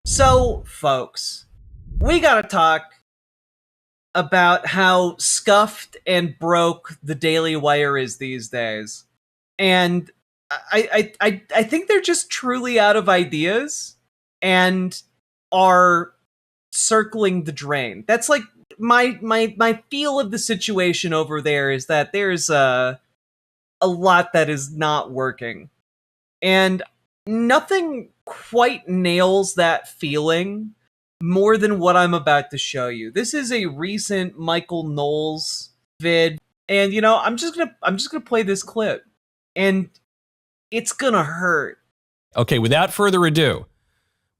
So, folks, we gotta talk about how scuffed and broke the Daily Wire is these days. And I think they're just truly out of ideas and are circling the drain. That's like my feel of the situation over there is that there's a lot that is not working. And nothing quite nails that feeling more than what I'm about to show you. This is a recent Michael Knowles vid, and I'm just gonna play this clip, and it's gonna hurt. Okay, without further ado,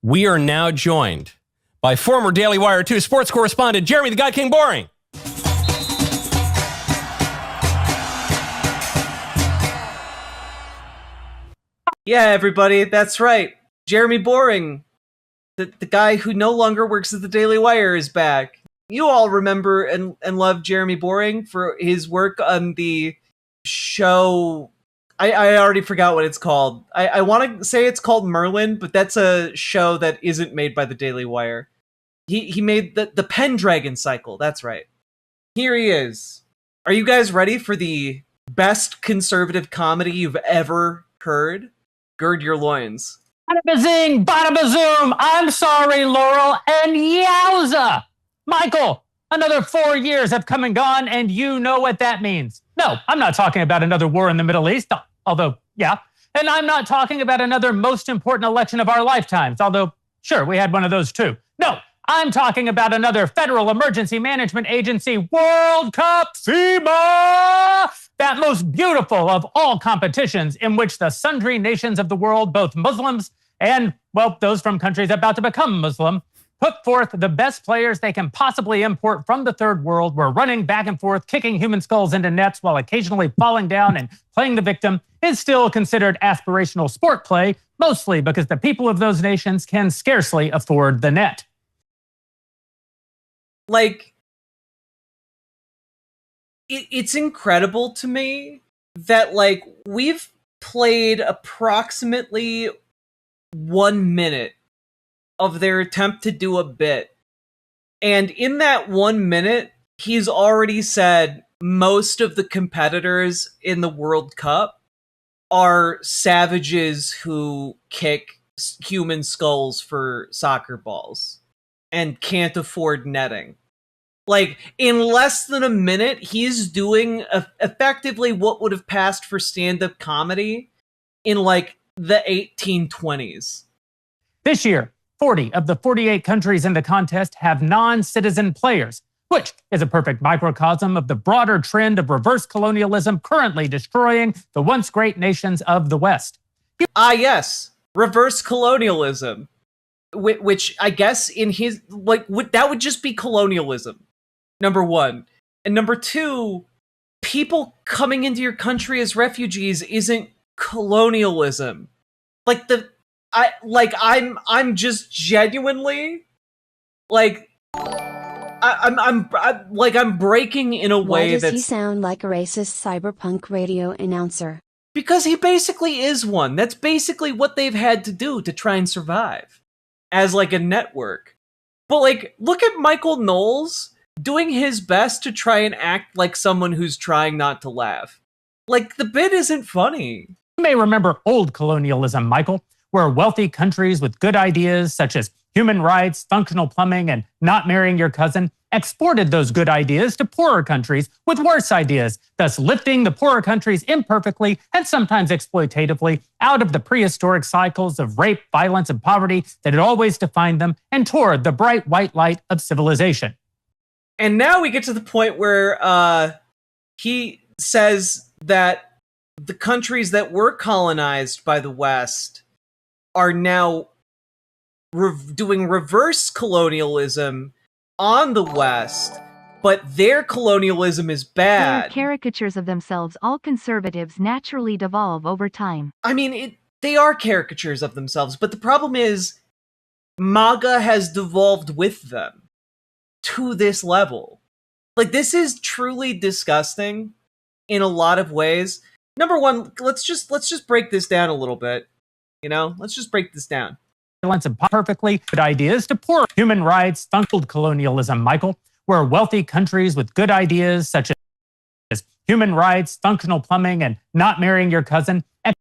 we are now joined by former Daily Wire 2 sports correspondent Jeremy the God King Boring. Yeah, everybody, that's right. Jeremy Boring, the guy who no longer works at the Daily Wire, is back. You all remember and love Jeremy Boring for his work on the show. I already forgot what it's called. I want to say it's called Merlin, but that's a show that isn't made by the Daily Wire. He made the Pendragon Cycle. That's right. Here he is. Are you guys ready for the best conservative comedy you've ever heard? Gird your loins. Bada bazing, bada bazoom. I'm sorry, Laurel, and yowza. Michael, another 4 years have come and gone, and you know what that means. No, I'm not talking about another war in the Middle East, although, yeah. And I'm not talking about another most important election of our lifetimes, although, sure, we had one of those too. No, I'm talking about another Federal Emergency Management Agency World Cup FEMA! That most beautiful of all competitions in which the sundry nations of the world, both Muslims and, well, those from countries about to become Muslim, put forth the best players they can possibly import from the third world. We're running back and forth, kicking human skulls into nets while occasionally falling down and playing the victim is still considered aspirational sport play, mostly because the people of those nations can scarcely afford the net. Like, it's incredible to me that, like, we've played approximately 1 minute of their attempt to do a bit. And in that 1 minute, he's already said most of the competitors in the World Cup are savages who kick human skulls for soccer balls and can't afford netting. Like, in less than a minute, he's doing effectively what would have passed for stand-up comedy in, like, the 1820s. This year, 40 of the 48 countries in the contest have non-citizen players, which is a perfect microcosm of the broader trend of reverse colonialism currently destroying the once great nations of the West. Ah, yes, reverse colonialism, which I guess in his, like, that would just be colonialism, number one. And number two, people coming into your country as refugees isn't colonialism. Like, I'm just genuinely, like, I'm breaking in a way that's... Why does he sound like a racist cyberpunk radio announcer? Because he basically is one. That's basically what they've had to do to try and survive as, like, a network. But, like, look at Michael Knowles doing his best to try and act like someone who's trying not to laugh. Like, the bit isn't funny. You may remember old colonialism, Michael, where wealthy countries with good ideas such as human rights, functional plumbing, and not marrying your cousin exported those good ideas to poorer countries with worse ideas, thus lifting the poorer countries imperfectly and sometimes exploitatively out of the prehistoric cycles of rape, violence, and poverty that had always defined them and toward the bright white light of civilization. And now we get to the point where he says that the countries that were colonized by the West are now doing reverse colonialism on the West, but their colonialism is bad. They're caricatures of themselves. All conservatives naturally devolve over time. I mean, they are caricatures of themselves, but the problem is MAGA has devolved with them to this level. Like, this is truly disgusting in a lot of ways. Number one, let's just break this down a little bit. You know, let's just break this down. and perfectly good ideas to poor human rights, functional colonialism, Michael, where wealthy countries with good ideas such as human rights, functional plumbing, and not marrying your cousin. And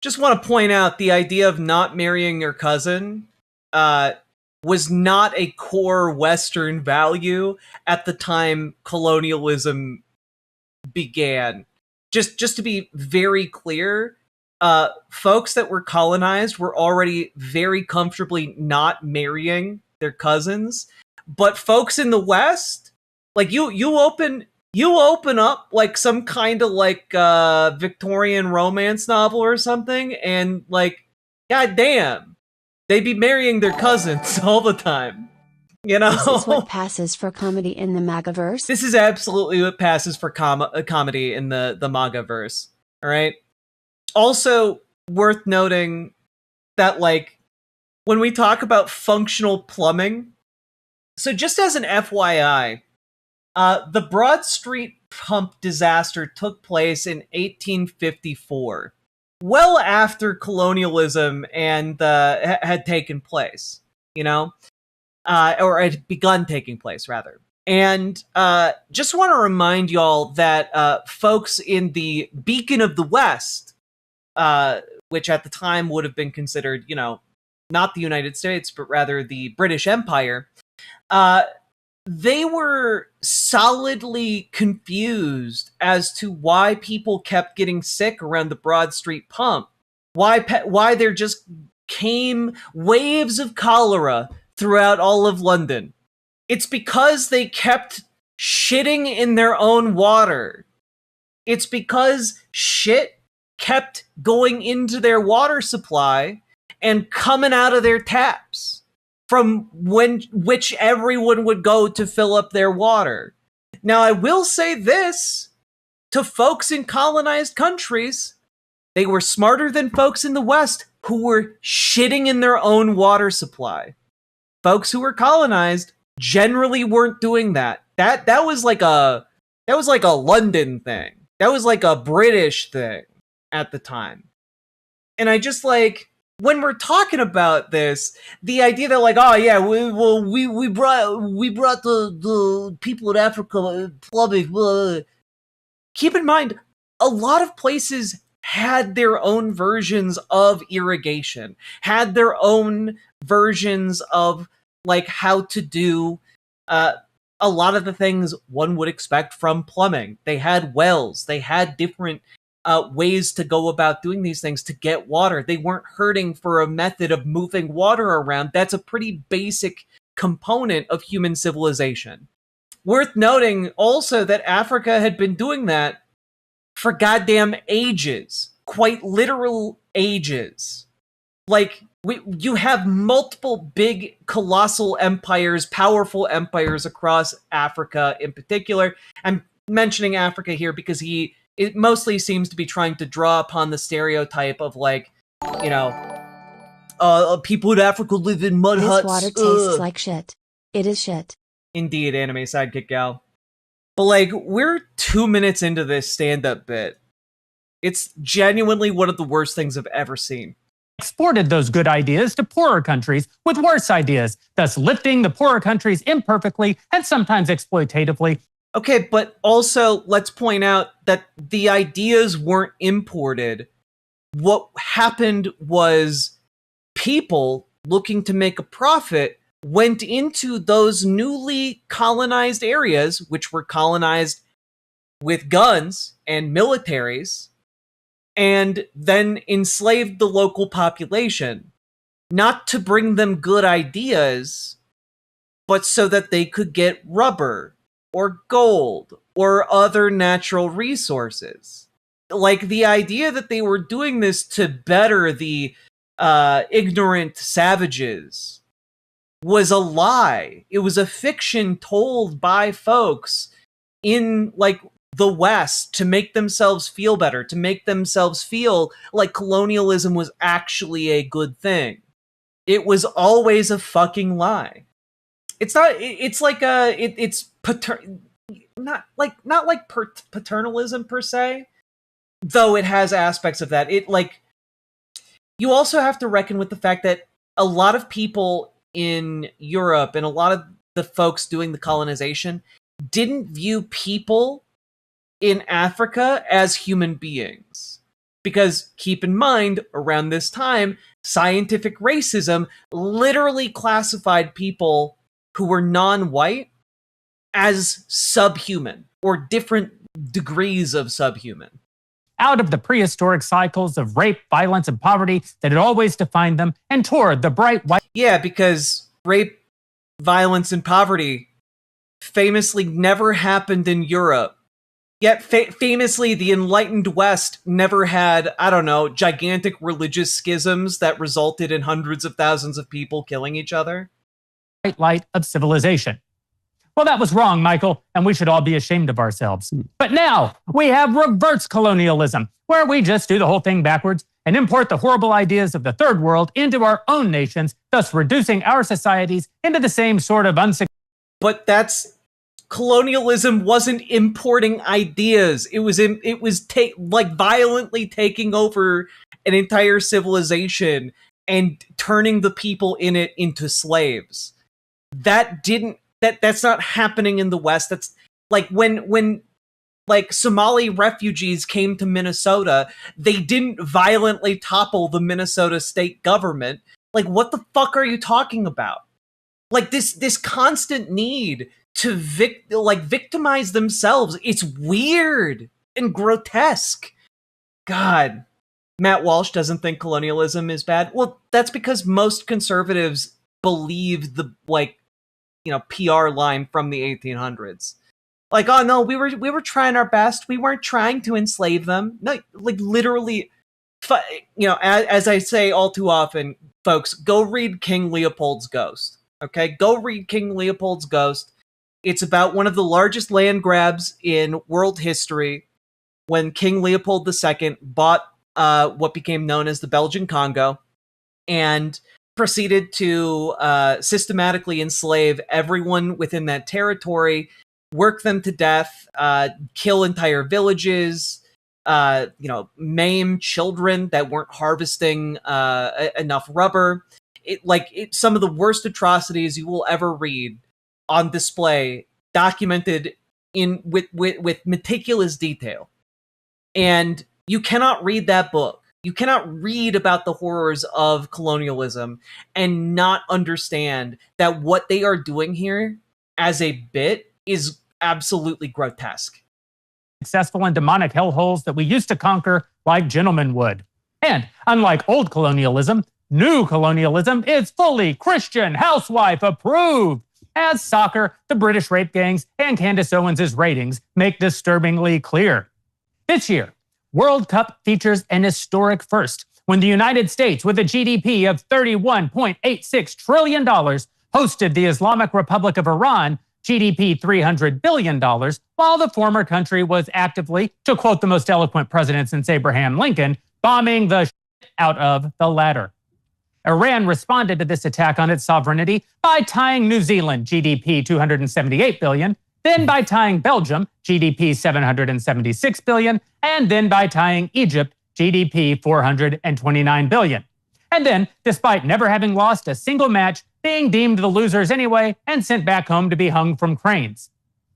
just want to point out the idea of not marrying your cousin was not a core Western value at the time colonialism began. Just to be very clear, folks that were colonized were already very comfortably not marrying their cousins, but folks in the West, like you open up like some kind of like Victorian romance novel or something, and like, goddamn, they'd be marrying their cousins all the time. You know, This is what passes for comedy in the MAGAverse. this is absolutely what passes for comedy in the MAGAverse. All right. Also worth noting that, like, when we talk about functional plumbing, so just as an FYI, the Broad Street pump disaster took place in 1854, well after colonialism and had taken place, you know, or had begun taking place, rather. And just want to remind y'all that folks in the Beacon of the West, which at the time would have been considered, you know, not the United States, but rather the British Empire, they were solidly confused as to why people kept getting sick around the Broad Street pump. Why there just came waves of cholera throughout all of London. It's because they kept shitting in their own water. It's because shit kept going into their water supply and coming out of their taps from which everyone would go to fill up their water. Now, I will say this to folks in colonized countries: they were smarter than folks in the West who were shitting in their own water supply. Folks who were colonized generally weren't doing that. That was like a London thing. That was like a British thing at the time. And I just, like, when we're talking about this, the idea that, like, oh yeah, we brought the people in Africa plumbing. Keep in mind, a lot of places had their own versions of irrigation, had their own versions of, like, how to do a lot of the things one would expect from plumbing. They had wells, they had different ways to go about doing these things to get water. They weren't hurting for a method of moving water around. That's a pretty basic component of human civilization. Worth noting also that Africa had been doing that for goddamn ages. Quite literal ages. Like, you have multiple big, colossal empires, powerful empires across Africa in particular. I'm mentioning Africa here because it mostly seems to be trying to draw upon the stereotype of, like, you know, people in Africa live in mud huts. This water tastes like shit. It is shit. Indeed, anime sidekick gal. But, like, we're 2 minutes into this stand-up bit. It's genuinely one of the worst things I've ever seen. exported those good ideas to poorer countries with worse ideas, thus lifting the poorer countries imperfectly and sometimes exploitatively. Okay, but also let's point out that the ideas weren't imported. What happened was people looking to make a profit went into those newly colonized areas, which were colonized with guns and militaries, and then enslaved the local population, not to bring them good ideas, but so that they could get rubber or gold or other natural resources. Like, the idea that they were doing this to better the ignorant savages was a lie. It was a fiction told by folks in, like, the West to make themselves feel better, to make themselves feel like colonialism was actually a good thing. It was always a fucking lie. It's not. It's like not like paternalism per se, though it has aspects of that. It, like, you also have to reckon with the fact that a lot of people in Europe and a lot of the folks doing the colonization didn't view people in Africa as human beings. Because keep in mind, around this time, scientific racism literally classified people who were non-white as subhuman or different degrees of subhuman. Out of the prehistoric cycles of rape, violence, and poverty that had always defined them, and toward the bright white. Yeah, because rape, violence, and poverty famously never happened in Europe. Yet famously, the enlightened West never had, I don't know, gigantic religious schisms that resulted in hundreds of thousands of people killing each other. Bright light of civilization. Well, that was wrong, Michael, and we should all be ashamed of ourselves. But now we have reverse colonialism, where we just do the whole thing backwards and import the horrible ideas of the third world into our own nations, thus reducing our societies into the same sort of But colonialism wasn't importing ideas. It was violently taking over an entire civilization and turning the people in it into slaves. That's not happening in the West. That's like when Somali refugees came to Minnesota, they didn't violently topple the Minnesota state government. Like, what the fuck are you talking about? Like, this constant need to victimize themselves. It's weird and grotesque. God. Matt Walsh doesn't think colonialism is bad. Well, that's because most conservatives believe the PR line from the 1800s. Like, oh no, we were trying our best. We weren't trying to enslave them. No, like literally, as I say all too often, folks, go read King Leopold's Ghost. Okay, go read King Leopold's Ghost. It's about one of the largest land grabs in world history when King Leopold II bought what became known as the Belgian Congo and proceeded to systematically enslave everyone within that territory, work them to death, kill entire villages, maim children that weren't harvesting enough rubber. It's some of the worst atrocities you will ever read on display, documented with meticulous detail. And you cannot read that book. You cannot read about the horrors of colonialism and not understand that what they are doing here as a bit is absolutely grotesque. Successful and demonic hellholes that we used to conquer like gentlemen would. And unlike old colonialism, new colonialism is fully Christian housewife approved. As soccer, the British rape gangs, and Candace Owens' ratings make disturbingly clear. This year, World Cup features an historic first when the United States, with a GDP of $31.86 trillion, hosted the Islamic Republic of Iran, GDP $300 billion, while the former country was actively, to quote the most eloquent president since Abraham Lincoln, bombing the shit out of the latter. Iran responded to this attack on its sovereignty by tying New Zealand, GDP $278 billion, then by tying Belgium, GDP $776 billion, and then by tying Egypt, GDP $429 billion. And then, despite never having lost a single match, being deemed the losers anyway and sent back home to be hung from cranes.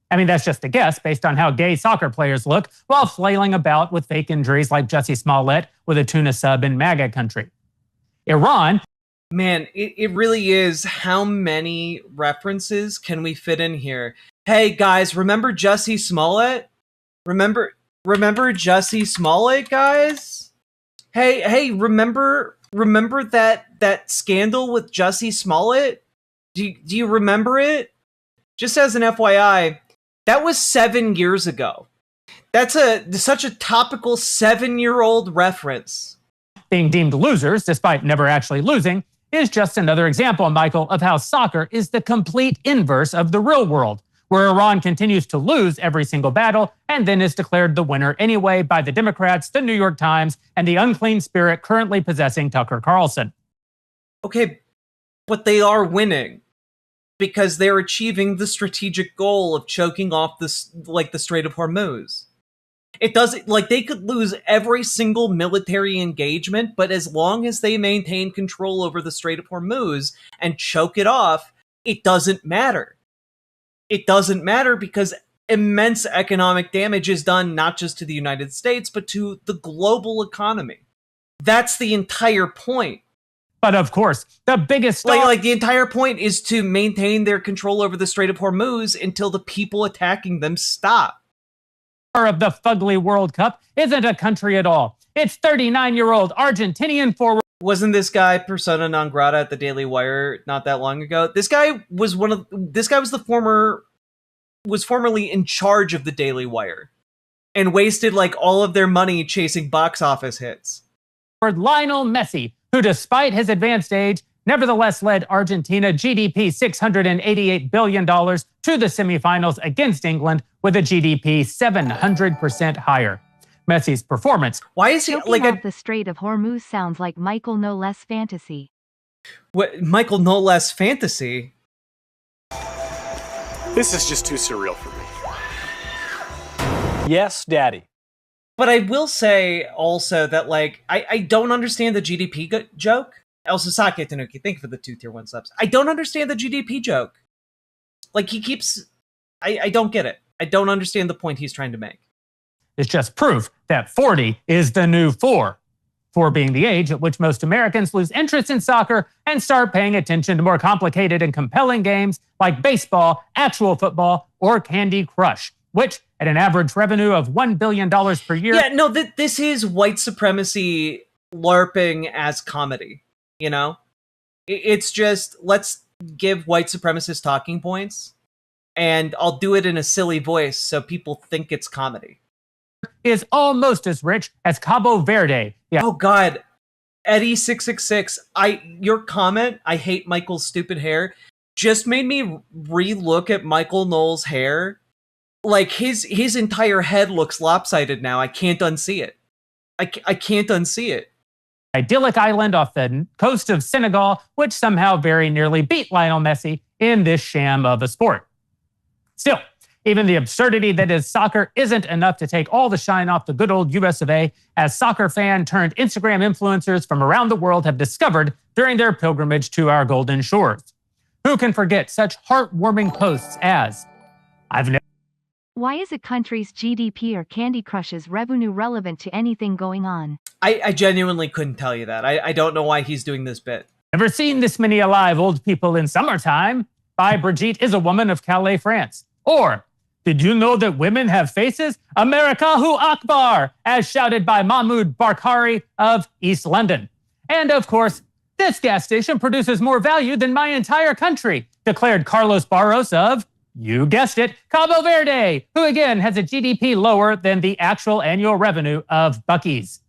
I mean, that's just a guess based on how gay soccer players look while flailing about with fake injuries like Jussie Smollett with a tuna sub in MAGA country. Iran. Man, it really is. How many references can we fit in here? Hey guys, remember Jussie Smollett? Remember Jussie Smollett, guys? Hey, remember that scandal with Jussie Smollett? Do you remember it? Just as an FYI, that was 7 years ago. That's such a topical 7-year-old reference. Being deemed losers, despite never actually losing, is just another example, Michael, of how soccer is the complete inverse of the real world, where Iran continues to lose every single battle and then is declared the winner anyway by the Democrats, the New York Times, and the unclean spirit currently possessing Tucker Carlson. Okay, but they are winning because they're achieving the strategic goal of choking off the Strait of Hormuz. It doesn't, like, they could lose every single military engagement, but as long as they maintain control over the Strait of Hormuz and choke it off, it doesn't matter. It doesn't matter because immense economic damage is done not just to the United States, but to the global economy. That's the entire point. But of course, the biggest star Like the entire point is to maintain their control over the Strait of Hormuz until the people attacking them stop. of the fugly World Cup isn't a country at all. It's 39-year-old Argentinian forward. Wasn't this guy persona non grata at the Daily Wire not that long ago? This guy was formerly in charge of the Daily Wire and wasted like all of their money chasing box office hits. Lionel Messi, who despite his advanced age, nevertheless led Argentina GDP $688 billion to the semifinals against England with a GDP 700% higher. Messi's performance. Why is he Choking off the Strait of Hormuz sounds like Michael Knowles fantasy. What, Michael Knowles fantasy? This is just too surreal for me. Yes, Daddy. But I will say also that, like, I don't understand the GDP joke. El Sasaki Tanuki, thank you for the 2 tier 1 subs. I don't understand the GDP joke. Like, he keeps... I don't get it. I don't understand the point he's trying to make. It's just proof that 40 is the new 4. 4 being the age at which most Americans lose interest in soccer and start paying attention to more complicated and compelling games like baseball, actual football, or Candy Crush, which, at an average revenue of $1 billion per year... Yeah, no, this is white supremacy LARPing as comedy, you know? It's just, let's give white supremacists talking points, and I'll do it in a silly voice so people think it's comedy. Is almost as rich as Cabo Verde. Yeah. Oh God, Eddie666, your comment, I hate Michael's stupid hair, just made me re-look at Michael Knowles' hair. Like, his entire head looks lopsided now. I can't unsee it. I can't unsee it. Idyllic island off the coast of Senegal, which somehow very nearly beat Lionel Messi in this sham of a sport. Still, even the absurdity that is soccer isn't enough to take all the shine off the good old US of A, as soccer fan turned Instagram influencers from around the world have discovered during their pilgrimage to our golden shores. Who can forget such heartwarming posts as, Why is a country's GDP or Candy Crush's revenue relevant to anything going on? I genuinely couldn't tell you that. I don't know why he's doing this bit. Never seen this many alive old people in summertime by Brigitte is a woman of Calais, France. Or, did you know that women have faces? Americahu Akbar, as shouted by Mahmoud Barkhari of East London. And of course, this gas station produces more value than my entire country, declared Carlos Barros of, you guessed it, Cabo Verde, who again has a GDP lower than the actual annual revenue of Buc-ee's.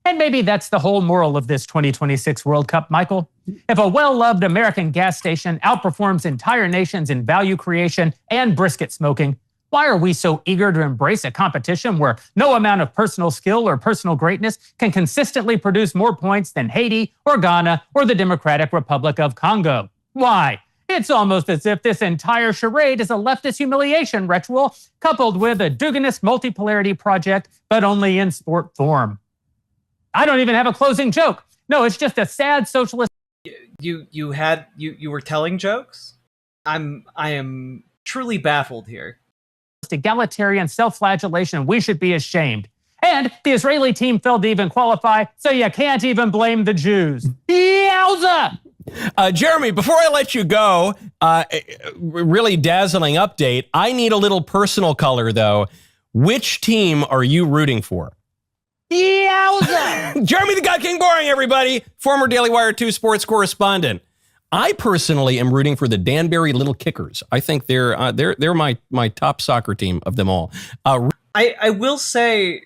And maybe that's the whole moral of this 2026 World Cup, Michael. If a well-loved American gas station outperforms entire nations in value creation and brisket smoking, why are we so eager to embrace a competition where no amount of personal skill or personal greatness can consistently produce more points than Haiti or Ghana or the Democratic Republic of Congo? Why? It's almost as if this entire charade is a leftist humiliation ritual coupled with a Duganist multipolarity project, but only in sport form. I don't even have a closing joke. No, it's just a sad socialist. You were telling jokes? I am truly baffled here. Egalitarian self-flagellation. We should be ashamed. And the Israeli team failed to even qualify, so you can't even blame the Jews. Yowza! Jeremy, before I let you go, really dazzling update. I need a little personal color, though. Which team are you rooting for? Yowza! Jeremy the God King Boring, everybody. Former Daily Wire 2 sports correspondent. I personally am rooting for the Danbury Little Kickers. I think they're my top soccer team of them all. I will say,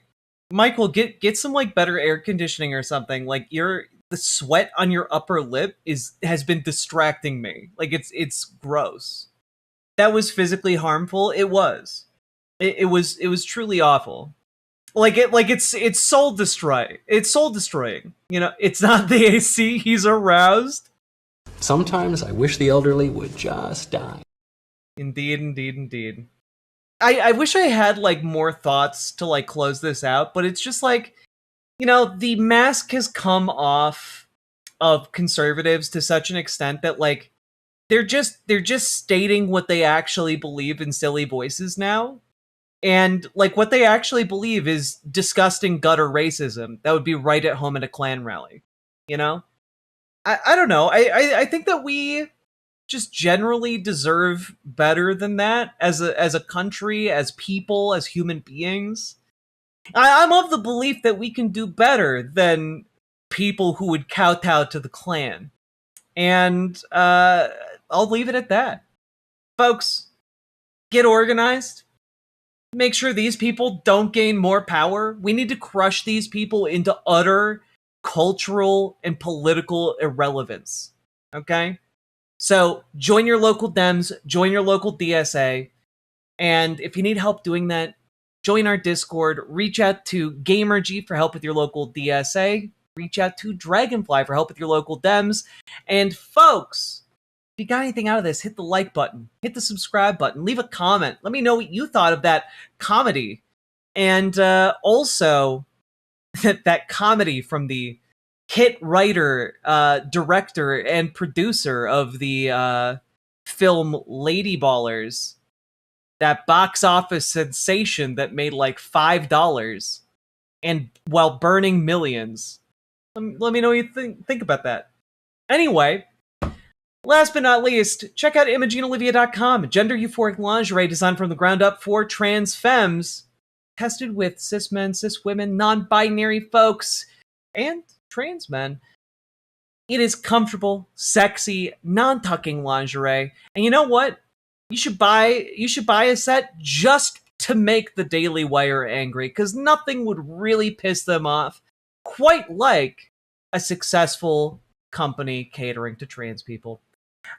Michael, get some like better air conditioning or something. Like the sweat on your upper lip has been distracting me. Like it's gross. That was physically harmful. It was. It was truly awful. It's soul destroying. It's soul destroying. You know, it's not the AC. He's aroused. Sometimes I wish the elderly would just die. Indeed. I wish I had like more thoughts to like close this out, but it's just like, you know, the mask has come off of conservatives to such an extent that like they're just stating what they actually believe in silly voices now. And like what they actually believe is disgusting gutter racism that would be right at home at a Klan rally. You know? I don't know. I think that we just generally deserve better than that as a country, as people, as human beings. I'm of the belief that we can do better than people who would kowtow to the Klan. And I'll leave it at that. Folks, get organized. Make sure these people don't gain more power. We need to crush these people into utter cultural and political irrelevance. Okay? So join your local Dems, join your local DSA, and if you need help doing that, join our Discord, reach out to GamerG for help with your local DSA, reach out to Dragonfly for help with your local Dems, and folks, if you got anything out of this, hit the like button, hit the subscribe button, leave a comment, let me know what you thought of that comedy, and also that comedy from the hit writer, director, and producer of the film Lady Ballers, that box office sensation that made like $5 and while burning millions. Let me know what you think about that. Anyway, last but not least, check out ImogeneOlivia.com, gender euphoric lingerie designed from the ground up for trans femmes, tested with cis men, cis women, non-binary folks, and trans men. It is comfortable, sexy, non-tucking lingerie, and you know what? You should buy a set just to make the Daily Wire angry, because nothing would really piss them off quite like a successful company catering to trans people.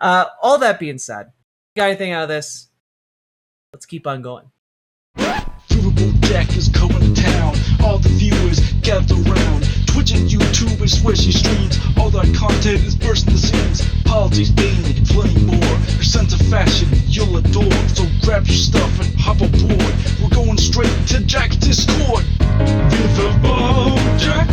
All that being said, got anything out of this? Let's keep on going. Riverboat Jack is coming to town. All the viewers gather round. Twitch and YouTube and swishy streams. All that content is bursting the seams. Politics, gaming, and plenty more. Your sense of fashion you'll adore. So grab your stuff and hop aboard. We're going straight to Jack's Discord. Riverboat Jack.